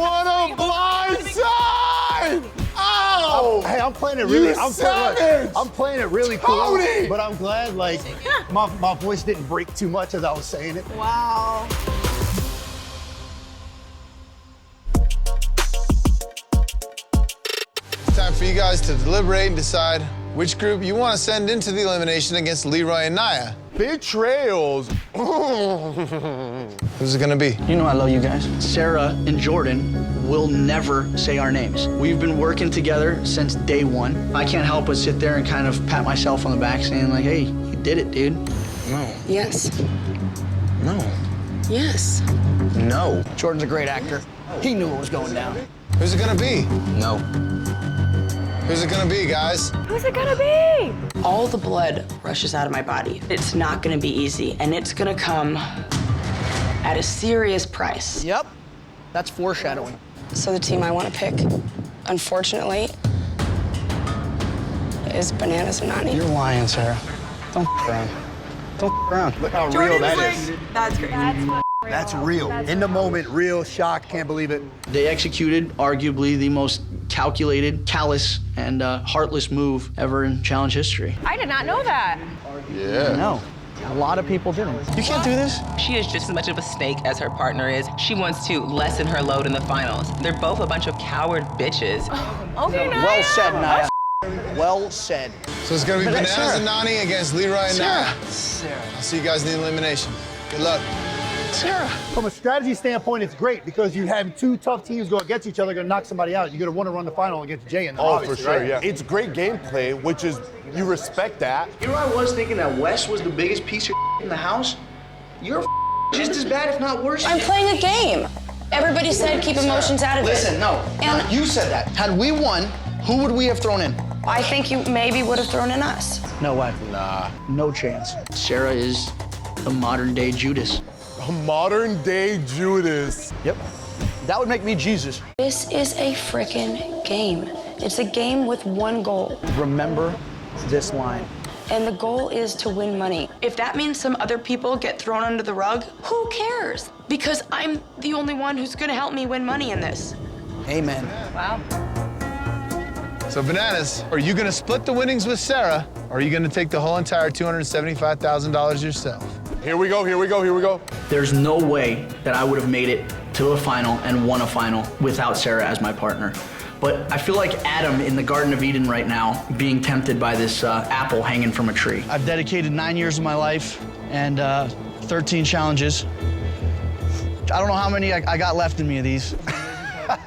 What a blind side! Oh! Hey, I'm playing it really. I'm playing it really cool. Tony! But I'm glad, like, my voice didn't break too much as I was saying it. Wow. It's time for you guys to deliberate and decide which group you want to send into the elimination against Leroy and Naya. Betrayals. Who's it gonna be? You know I love you guys. Sarah and Jordan will never say our names. We've been working together since day one. I can't help but sit there and kind of pat myself on the back saying like, hey, you did it, dude. No. Yes. No. Yes. No. Jordan's a great actor. He knew what was going down. Who's it gonna be? No. Who's it gonna be, guys? Who's it gonna be? All the blood rushes out of my body. It's not gonna be easy, and it's gonna come at a serious price. Yep, that's foreshadowing. So the team I want to pick, unfortunately, is Bananas and Nani. You're lying, Sarah. Don't around. Don't around. Look how real that is. That's great. That's real. In the moment, real shock, can't believe it. They executed arguably the most calculated, callous, and heartless move ever in challenge history. I did not know that. Yeah. No, a lot of people didn't. You can't do this. She is just as much of a snake as her partner is. She wants to lessen her load in the finals. They're both a bunch of coward bitches. Okay, Naya. Well said, Naya. Well said. So it's gonna be Bananas Sarah. and Nani against Leroy and Naya. Sarah. I'll see you guys in the elimination. Good luck. Sarah. From a strategy standpoint, it's great because you have two tough teams go against each other, gonna knock somebody out. You're gonna want to run the final against Jay and them, Oh, for obviously, sure, right? yeah. It's great gameplay, which is, you respect that. Here I was thinking that Wes was the biggest piece of in the house. You're just as bad, if not worse. I'm playing a game. Everybody said keep emotions out of it. Listen, no. And- You said that. Had we won, who would we have thrown in? I think you maybe would have thrown in us. No way. Nah. No chance. Sarah is the modern day Judas. A modern day Judas. Yep. That would make me Jesus. This is a frickin' game. It's a game with one goal. Remember this line. And the goal is to win money. If that means some other people get thrown under the rug, who cares? Because I'm the only one who's gonna help me win money in this. Amen. Wow. So Bananas, are you gonna split the winnings with Sarah, or are you gonna take the whole entire $275,000 yourself? Here we go, here we go, here we go. There's no way that I would have made it to a final and won a final without Sarah as my partner. But I feel like Adam in the Garden of Eden right now, being tempted by this apple hanging from a tree. I've dedicated 9 years of my life and 13 challenges. I don't know how many I got left in me of these.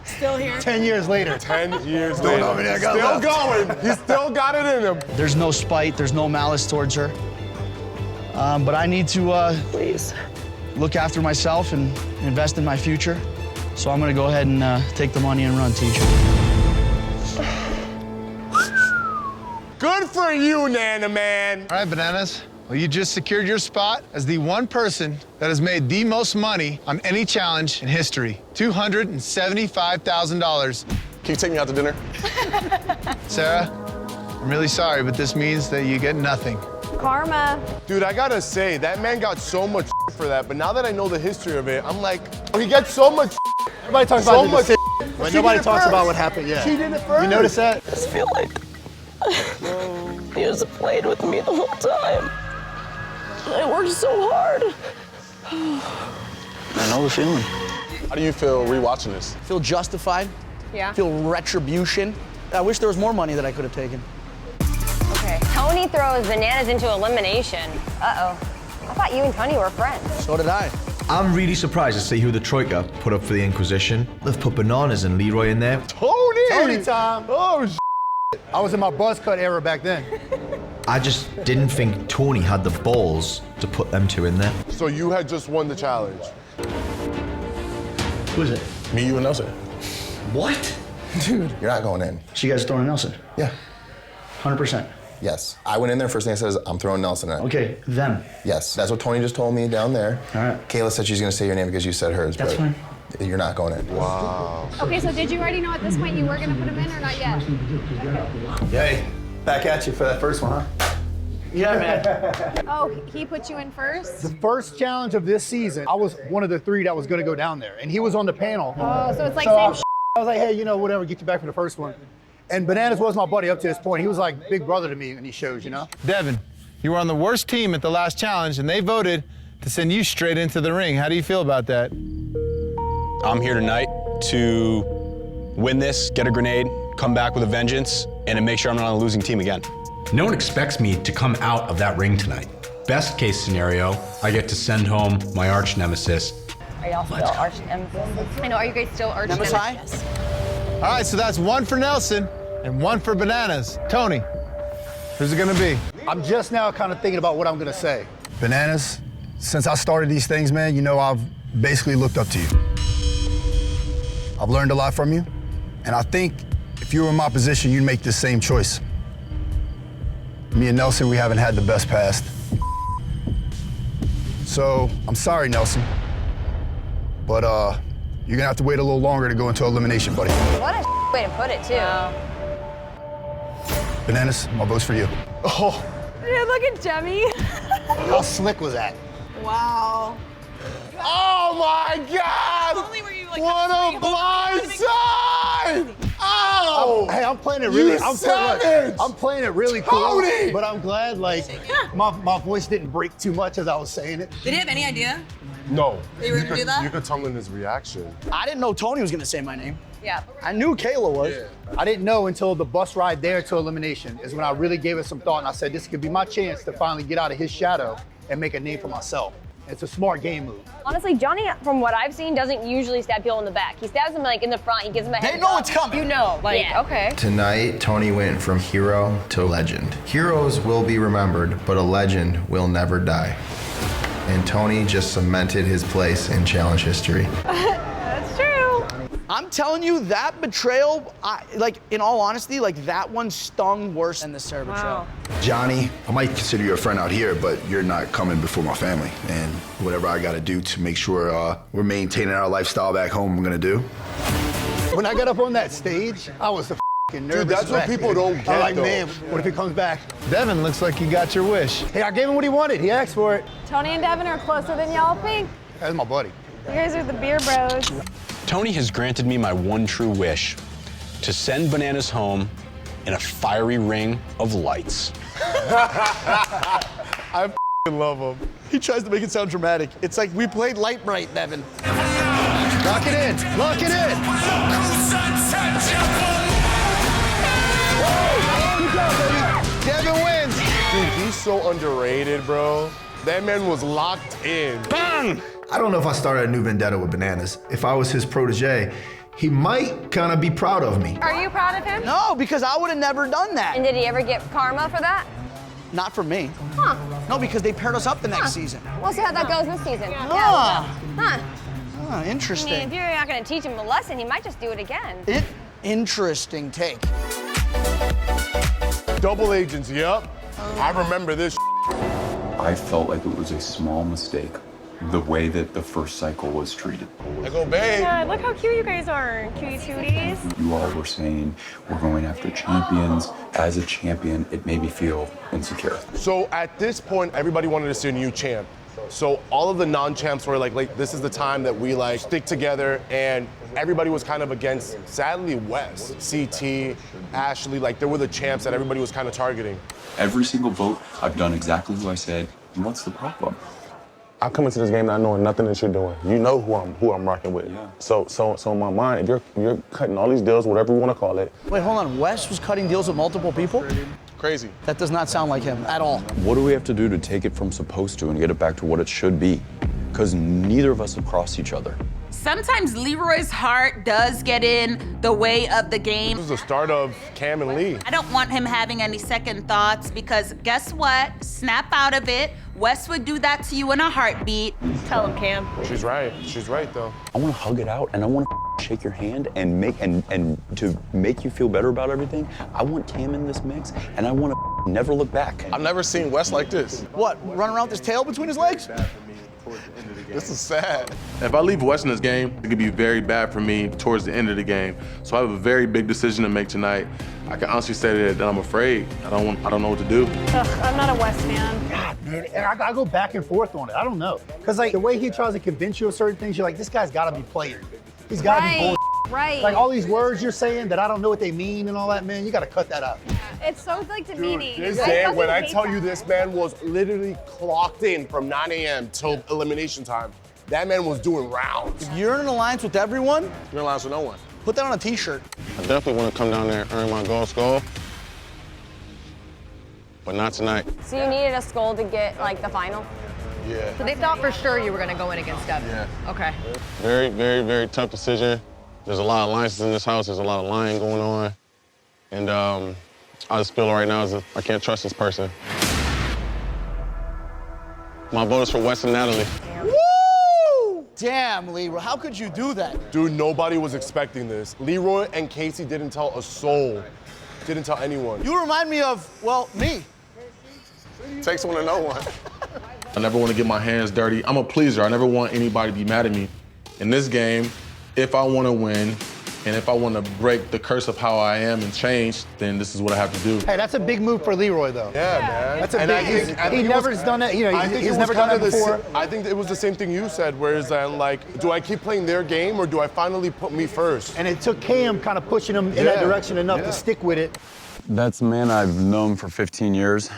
Still here. 10 years later. 10 years Don't later. know how many I got Still left. going. He's still got it in him. There's no spite, there's no malice towards her. But I need to Please. look after myself and invest in my future. So I'm gonna go ahead and take the money and run, teacher. Good for you, Nana Man. All right, Bananas. Well, you just secured your spot as the one person that has made the most money on any challenge in history. $275,000. Can you take me out to dinner? Sarah, I'm really sorry, but this means that you get nothing. Karma. Dude, I gotta say, that man got so much for that, but now that I know the history of it, I'm like, oh, he gets so much. Nobody talks So about the much decision, but She nobody did it talks first. about what happened. Yeah. She did it first. You notice that? I just feel like he was played with me the whole time. I worked so hard. I know the feeling. How do you feel rewatching this? Feel justified, Yeah. feel retribution. I wish there was more money that I could have taken. Okay. Tony throws Bananas into elimination. Uh-oh. I thought you and Tony were friends. So did I. I'm really surprised to see who the Troika put up for the Inquisition. They've put Bananas and Leroy in there. Tony time. Oh, I was in my buzz cut era back then. I just didn't think Tony had the balls to put them two in there. So you had just won the challenge. Who is it? Me, you, and Nelson. What? Dude, you're not going in. So you guys throwing Nelson? Yeah. 100%. Yes. I went in there, first thing I said is, I'm throwing Nelson in. Okay, them. Yes. That's what Tony just told me down there. All right. Kayla said she's gonna say your name because you said hers. That's but fine. You're not going in. Wow. Okay, so did you already know at this point you were gonna put him in or not yet? Hey, back at you for that first one, huh? Yeah, man. Oh, he put you in first? The first challenge of this season, I was one of the 3 that was going to go down there, and he was on the panel. Oh, so it's like So same I was like, hey, you know, whatever, get you back for the first one. And Bananas was my buddy up to this point. He was like big brother to me in these shows, you know? Devin, you were on the worst team at the last challenge, and they voted to send you straight into the ring. How do you feel about that? I'm here tonight to win this, get a grenade, come back with a vengeance, and to make sure I'm not on a losing team again. No one expects me to come out of that ring tonight. Best case scenario, I get to send home my arch nemesis. Are y'all still arch nemesis? I know, are you guys still arch nemesis? All right, so that's 1 for Nelson and 1 for Bananas. Tony, who's it gonna be? I'm just now kind of thinking about what I'm going to say. Bananas, since I started these things, man, you know I've basically looked up to you. I've learned a lot from you, and I think if you were in my position, you'd make the same choice. Me and Nelson, we haven't had the best past. So, I'm sorry, Nelson, but you're gonna have to wait a little longer to go into elimination, buddy. What a way to put it, too. Bananas, my vote's for you. Oh, Yeah, look at Demi. how slick was that? Wow. Oh my God! Only were you like What a blind side! Oh! Hey, I'm playing it really. You savage! I'm playing it really cool. Tony! But I'm glad, like, my voice didn't break too much as I was saying it. Did he have any idea? No. You were gonna do that? You could tell in his reaction. I didn't know Tony was gonna say my name. Yeah. I knew Kayla was. I didn't know until the bus ride there to elimination is when I really gave it some thought, and I said this could be my chance to finally get out of his shadow and make a name for myself. It's a smart game move. Honestly, Johnny, from what I've seen, doesn't usually stab people in the back. He stabs them like in the front. He gives them a head. They know it's coming. You know, like, Yeah. okay. Tonight, Tony went from hero to legend. Heroes will be remembered, but a legend will never die. And Tony just cemented his place in challenge history. That's true. I'm telling you, that betrayal, like, in all honesty, like, that one stung worse than the Sarah betrayal. Johnny, I might consider you a friend out here, but you're not coming before my family. And whatever I gotta do to make sure we're maintaining our lifestyle back home, I'm gonna do. When I got up on that stage, I was the f***ing nervous. Dude, that's what wreck, people dude. don't I'm get, like, though. man, what if he comes back? Devin, looks like you got your wish. Hey, I gave him what he wanted. He asked for it. Tony and Devin are closer than y'all think. That's my buddy. You guys are the beer bros. Tony has granted me my one true wish, to send Bananas home in a fiery ring of lights. I f***ing love him. He tries to make it sound dramatic. It's like we played Light Bright, Devin. Lock it in. Lock it in. Devin wins. Dude, he's so underrated, bro. That man was locked in. Bang! I don't know if I started a new vendetta with Bananas. If I was his protege, he might kind of be proud of me. Are you proud of him? No, because I would have never done that. And did he ever get karma for that? Not for me. Huh. No, because they paired us up the next season. We'll see how that goes this season. Ah. Huh. Ah, I mean, interesting. if you're not going to teach him a lesson, he might just do it again. Interesting take. Double agents, yep. I remember this. I felt like it was a small mistake, the way that the first cycle was treated. I go, babe. Yeah, look how cute you guys are. Cutie tooties. You all were saying we're going after champions. As a champion, it made me feel insecure. So at this point, everybody wanted to see a new champ. So all of the non-champs were like, this is the time that we like stick together, and everybody was kind of against, sadly, Wes, CT, Ashley, like there were the champs that everybody was kind of targeting. Every single vote, I've done exactly who I said. And what's the problem? I come into this game not knowing nothing that you're doing. You know who I'm rocking with. Yeah. So in my mind, if you're cutting all these deals, whatever you want to call it. Wait, hold on. Wes was cutting deals with multiple people? Crazy. That does not sound like him at all. What do we have to do to take it from supposed to and get it back to what it should be? Because neither of us have crossed each other. Sometimes Leroy's heart does get in the way of the game. This is the start of Cam and Lee. I don't want him having any second thoughts because guess what? Snap out of it. Wes would do that to you in a heartbeat. Tell him, Cam. She's right. She's right, though. I want to hug it out and I want to shake your hand and to make you feel better about everything. I want Cam in this mix and I want to never look back. I've never seen Wes like this. What, run around with his tail between his legs? This is sad. If I leave West in this game, it could be very bad for me towards the end of the game. So I have a very big decision to make tonight. I can honestly say that I'm afraid. I don't know what to do. Ugh, I'm not a West fan. God, man, I go back and forth on it. I don't know. Because, like, the way he tries to convince you of certain things, you're like, this guy's got to be playing. He's got to be bull. Right. Like, all these words you're saying that I don't know what they mean and all that, man, you got to cut that out. It's so, like, demeaning. This day, when I tell you this man was literally clocked in from 9 a.m. till elimination time, that man was doing rounds. If you're in an alliance with everyone, you're in an alliance with no one. Put that on a t-shirt. I definitely want to come down there and earn my gold skull, but not tonight. So you needed a skull to get, like, the final? Yeah. So they thought for sure you were going to go in against Devin? Yeah. Okay. Very, very, very tough decision. There's a lot of alliances in this house. There's a lot of lying going on. And I just feel right now is that I can't trust this person. My vote is for Wes and Natalie. Woo! Damn, Leroy, how could you do that? Dude, nobody was expecting this. Leroy and Casey didn't tell a soul. Didn't tell anyone. You remind me of, well, me. Takes one to know one. I never want to get my hands dirty. I'm a pleaser. I never want anybody to be mad at me. In this game, if I want to win, and if I want to break the curse of how I am and change, then this is what I have to do. Hey, that's a big move for Leroy, though. Yeah, man. That's a big. He never has done it. You know, he's never done it before. I think it was the same thing you said, whereas like, do I keep playing their game or do I finally put me first? And it took Cam kind of pushing him in that direction enough to stick with it. That's a man I've known for 15 years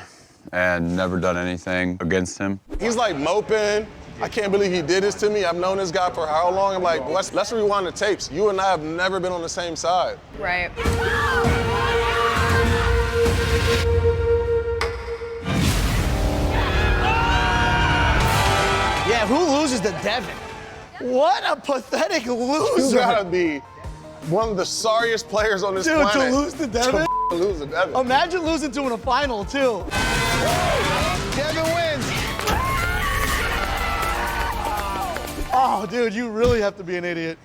and never done anything against him. He's like moping. I can't believe he did this to me. I've known this guy for how long? I'm like, let's rewind the tapes. You and I have never been on the same side. Right. Yeah, who loses to Devin? What a pathetic loser. You gotta be one of the sorriest players on this planet. Dude, to lose to Devin? To lose to Devin. Imagine losing to him in a final, too. Devin wins. Oh, dude, you really have to be an idiot.